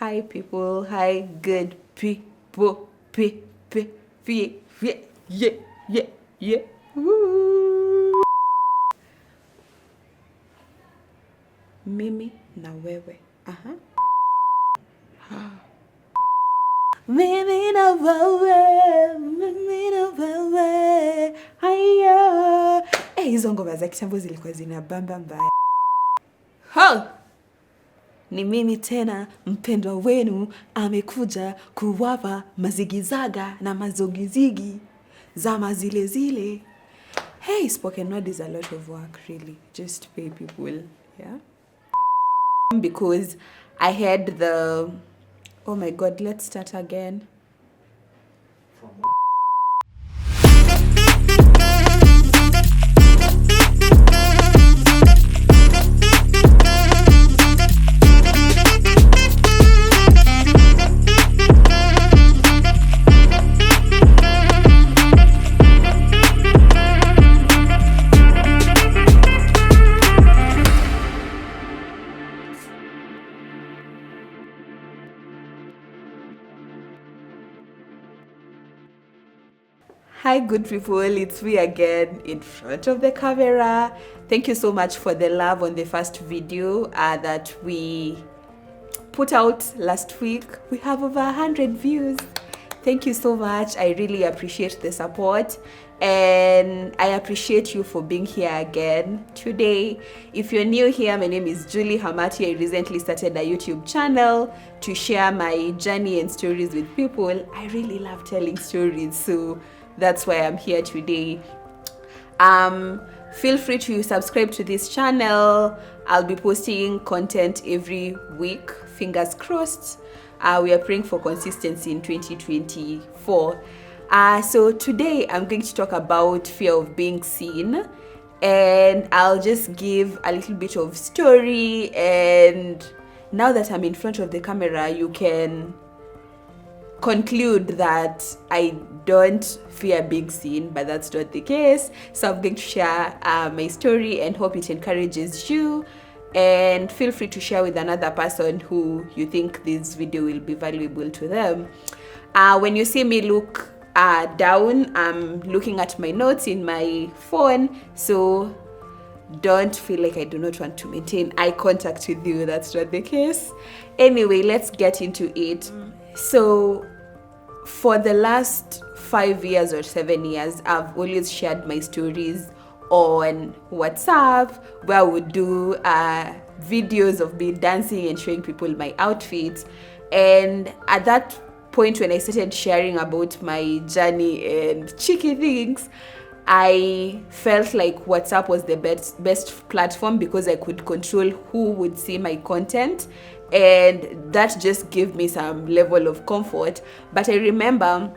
Hi people, hi good people, yeah. Woo. Mimi na wewe. Mimi na wewe. Haya. Hizo ngoma za kitambo zilikuwa zina bamba mbaya. Ni mimi tena mpendwa wenu amekuja kuwapa mazigizaga na mazogizigi zama zile zile. Hey, spoken word is a lot of work, really. Just pay people, yeah? Because I had the... Oh my God, let's start again. Hi good people, it's me again in front of the camera. Thank you so much for the love on the first video that we put out last week. We have over 100 views. Thank you so much. I really appreciate the support and I appreciate you for being here again today. If you're new here, my name is Julie Hamati. I recently started a YouTube channel to share my journey and stories with people. I really love telling stories, so that's why I'm here today. Feel free to subscribe to this channel. I'll be posting content every week, fingers crossed. We are praying for consistency in 2024. So today I'm going to talk about fear of being seen, and I'll just give a little bit of story, and now that I'm in front of the camera you can conclude that I don't fear being seen, but that's not the case. So I'm going to share my story and hope it encourages you, and feel free to share with another person who you think this video will be valuable to them. When you see me look down, I'm looking at my notes in my phone, so don't feel like I do not want to maintain eye contact with you. That's not the case. Anyway, let's get into it. So for the last 5 years or 7 years, I've always shared my stories on WhatsApp, where I would do videos of me dancing and showing people my outfits. And at that point, when I started sharing about my journey and cheeky things, I felt like WhatsApp was the best platform because I could control who would see my content, and that just gave me some level of comfort. But I remember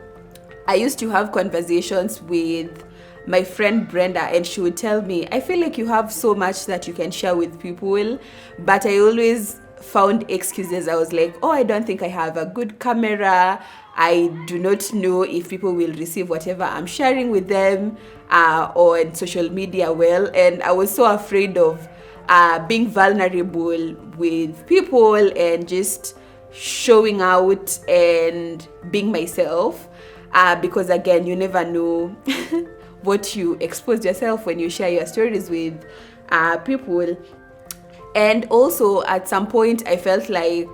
I used to have conversations with my friend Brenda, and she would tell me, I feel like you have so much that you can share with people, but I always found excuses. I was like, oh, I don't think I have a good camera. I do not know if people will receive whatever I'm sharing with them on social media well. And I was so afraid of being vulnerable with people and just showing out and being myself, because again, you never know what you expose yourself when you share your stories with people. And also at some point I felt like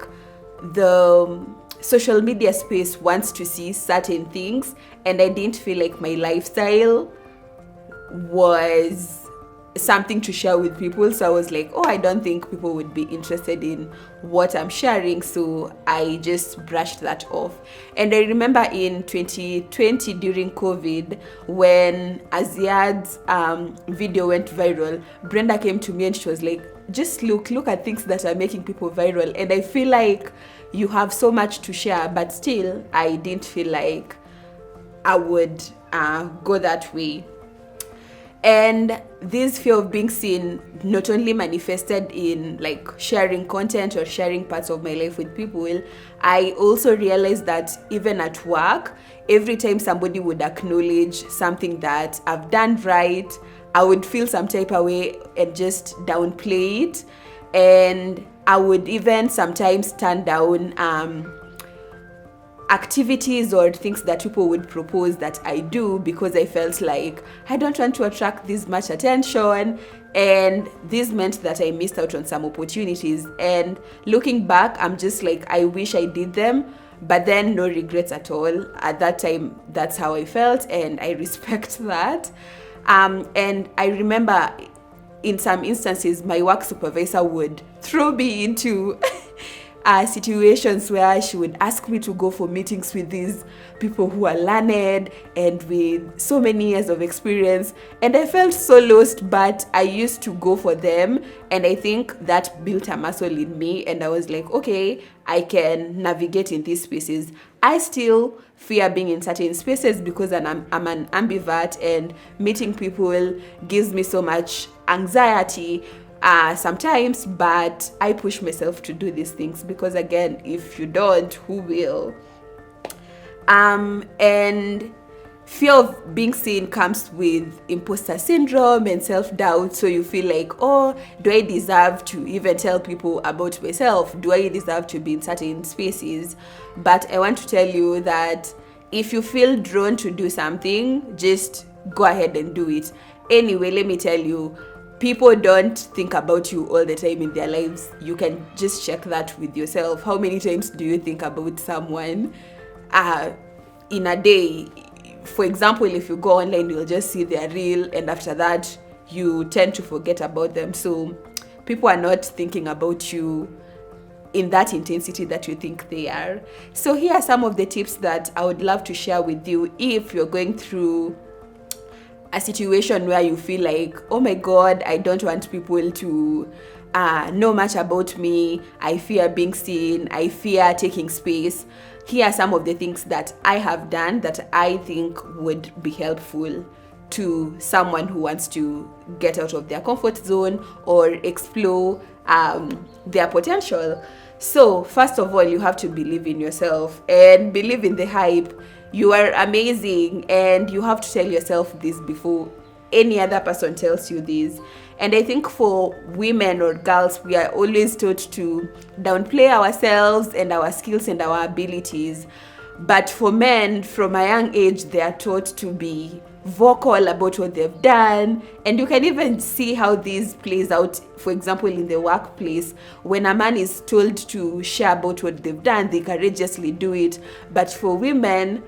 the social media space wants to see certain things, and I didn't feel like my lifestyle was something to share with people. So I was like, oh, I don't think people would be interested in what I'm sharing, so I just brushed that off. And I remember in 2020 during COVID, when Aziad's video went viral, Brenda came to me and she was like, just look at things that are making people viral. And I feel like you have so much to share, but still I didn't feel like I would go that way. And this fear of being seen not only manifested in like sharing content or sharing parts of my life with people, I also realized that even at work, every time somebody would acknowledge something that I've done right, I would feel some type of way and just downplay it. And I would even sometimes turn down activities or things that people would propose that I do because I felt like I don't want to attract this much attention, and this meant that I missed out on some opportunities. And looking back, I'm just like, I wish I did them, but then no regrets at all. At that time, that's how I felt, and I respect that. And I remember in some instances, my work supervisor would throw me into situations where she would ask me to go for meetings with these people who are learned and with so many years of experience, and I felt so lost, but I used to go for them, and I think that built a muscle in me, and I was like, okay, I can navigate in these spaces. I still fear being in certain spaces because I'm an ambivert, and meeting people gives me so much anxiety sometimes, but I push myself to do these things because, again, if you don't, who will? And fear of being seen comes with imposter syndrome and self-doubt. So you feel like, oh, do I deserve to even tell people about myself? Do I deserve to be in certain spaces? But I want to tell you that if you feel drawn to do something, just go ahead and do it. Anyway, let me tell you, people don't think about you all the time in their lives. You can just check that with yourself. How many times do you think about someone in a day? For example, if you go online, you'll just see their reel, and after that, you tend to forget about them. So people are not thinking about you in that intensity that you think they are. So here are some of the tips that I would love to share with you if you're going through a situation where you feel like, oh my God, I don't want people to know much about me. I fear being seen. I fear taking space. Here are some of the things that I have done that I think would be helpful to someone who wants to get out of their comfort zone or explore their potential. So first of all, you have to believe in yourself and believe in the hype. You are amazing, and you have to tell yourself this before any other person tells you this. And I think for women or girls, we are always taught to downplay ourselves and our skills and our abilities. But for men, from a young age, they are taught to be vocal about what they've done. And you can even see how this plays out, for example, in the workplace. When a man is told to share about what they've done, they courageously do it. But for women,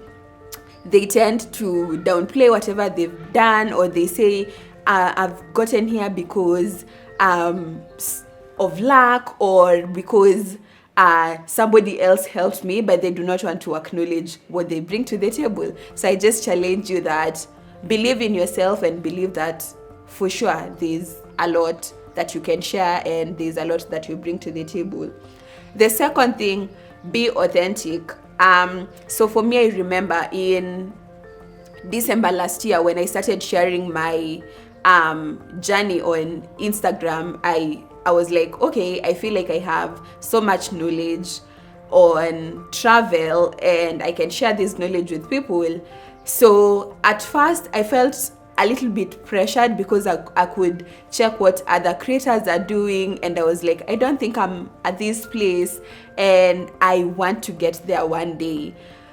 they tend to downplay whatever they've done, or they say, I've gotten here because of luck, or because somebody else helped me, but they do not want to acknowledge what they bring to the table. So I just challenge you that believe in yourself and believe that for sure there's a lot that you can share and there's a lot that you bring to the table. The second thing, be authentic. So for me, I remember in December last year when I started sharing my journey on Instagram, I was like, okay, I feel like I have so much knowledge on travel and I can share this knowledge with people. So at first I felt a little bit pressured because I could check what other creators are doing, and I was like, I don't think I'm at this place and I want to get there one day.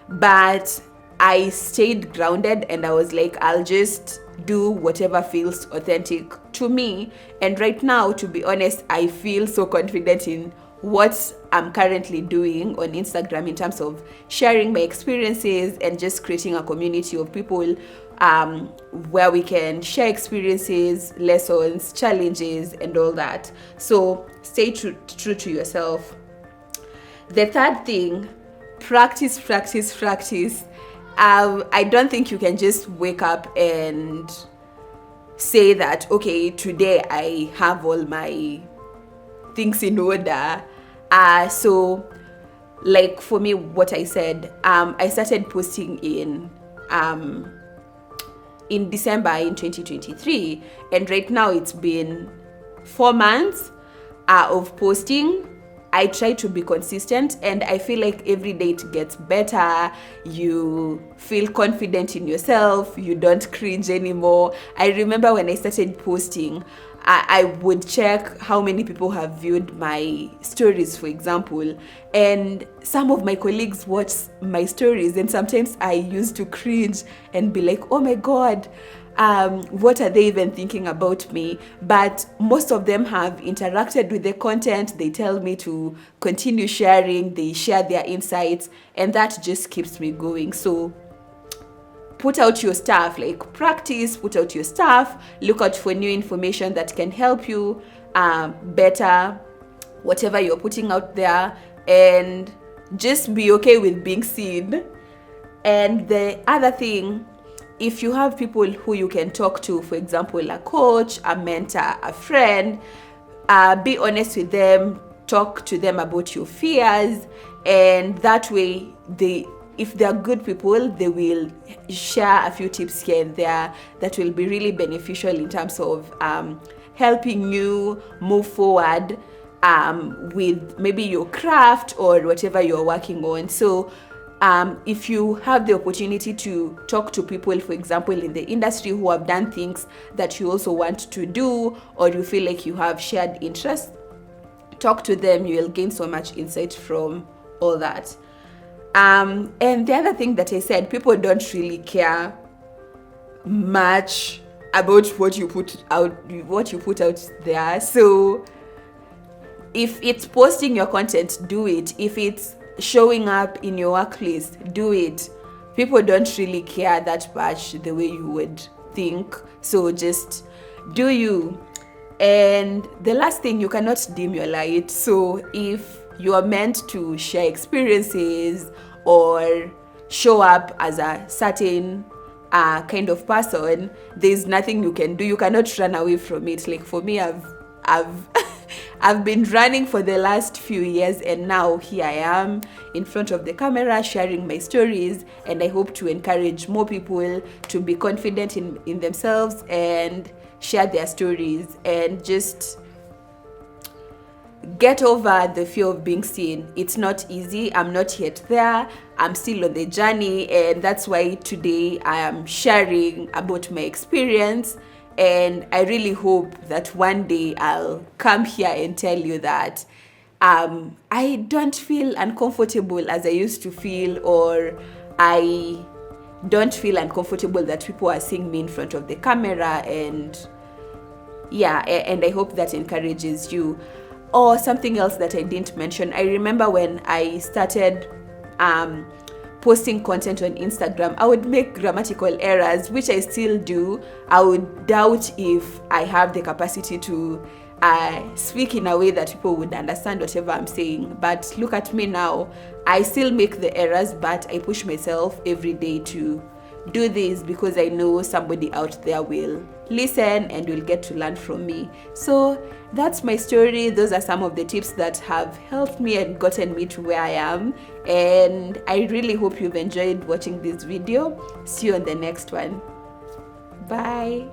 But I stayed grounded and I was like, I'll just do whatever feels authentic to me. And right now, to be honest, I feel so confident in what I'm currently doing on Instagram in terms of sharing my experiences and just creating a community of people where we can share experiences, lessons, challenges, and all that. So stay true to yourself. The third thing, practice. I don't think you can just wake up and say that, okay, today I have all my things in order. So like for me, what I said, I started posting in December in 2023, and right now it's been 4 months of posting, I try to be consistent, and I feel like every day it gets better. You feel confident in yourself, you don't cringe anymore. I remember when I started posting, I would check how many people have viewed my stories, for example, and some of my colleagues watch my stories, and sometimes I used to cringe and be like, oh my god, what are they even thinking about me? But most of them have interacted with the content. They tell me to continue sharing, they share their insights, and that just keeps me going. So put out your stuff, like practice, put out your stuff, look out for new information that can help you better whatever you're putting out there, and just be okay with being seen. And the other thing, if you have people who you can talk to, for example, a coach, a mentor, a friend, be honest with them, talk to them about your fears, and that way if they're good people, they will share a few tips here and there that will be really beneficial in terms of helping you move forward with maybe your craft or whatever you're working on. So if you have the opportunity to talk to people, for example, in the industry who have done things that you also want to do, or you feel like you have shared interests, talk to them. You will gain so much insight from all that. And the other thing that I said, people don't really care much about what you put out there. So if it's posting your content, do it. If it's showing up in your workplace, do it. People don't really care that much the way you would think. So just do you. And the last thing, you cannot dim your light. So if you are meant to share experiences or show up as a certain kind of person, there's nothing you can do. You cannot run away from it. Like for me, I've been running for the last few years, and now here I am in front of the camera sharing my stories, and I hope to encourage more people to be confident in themselves and share their stories and just get over the fear of being seen. It's not easy. I'm not yet there. I'm still on the journey, and that's why today I am sharing about my experience. And I really hope that one day I'll come here and tell you that I don't feel uncomfortable as I used to feel, or I don't feel uncomfortable that people are seeing me in front of the camera. And yeah, and I hope that encourages you. Or something else that I didn't mention, I remember when I started posting content on Instagram, I would make grammatical errors, which I still do. I would doubt if I have the capacity to speak in a way that people would understand whatever I'm saying. But look at me now. I still make the errors, but I push myself every day to do this because I know somebody out there will listen and will get to learn from me. So that's my story. Those are some of the tips that have helped me and gotten me to where I am. And I really hope you've enjoyed watching this video. See you on the next one. Bye.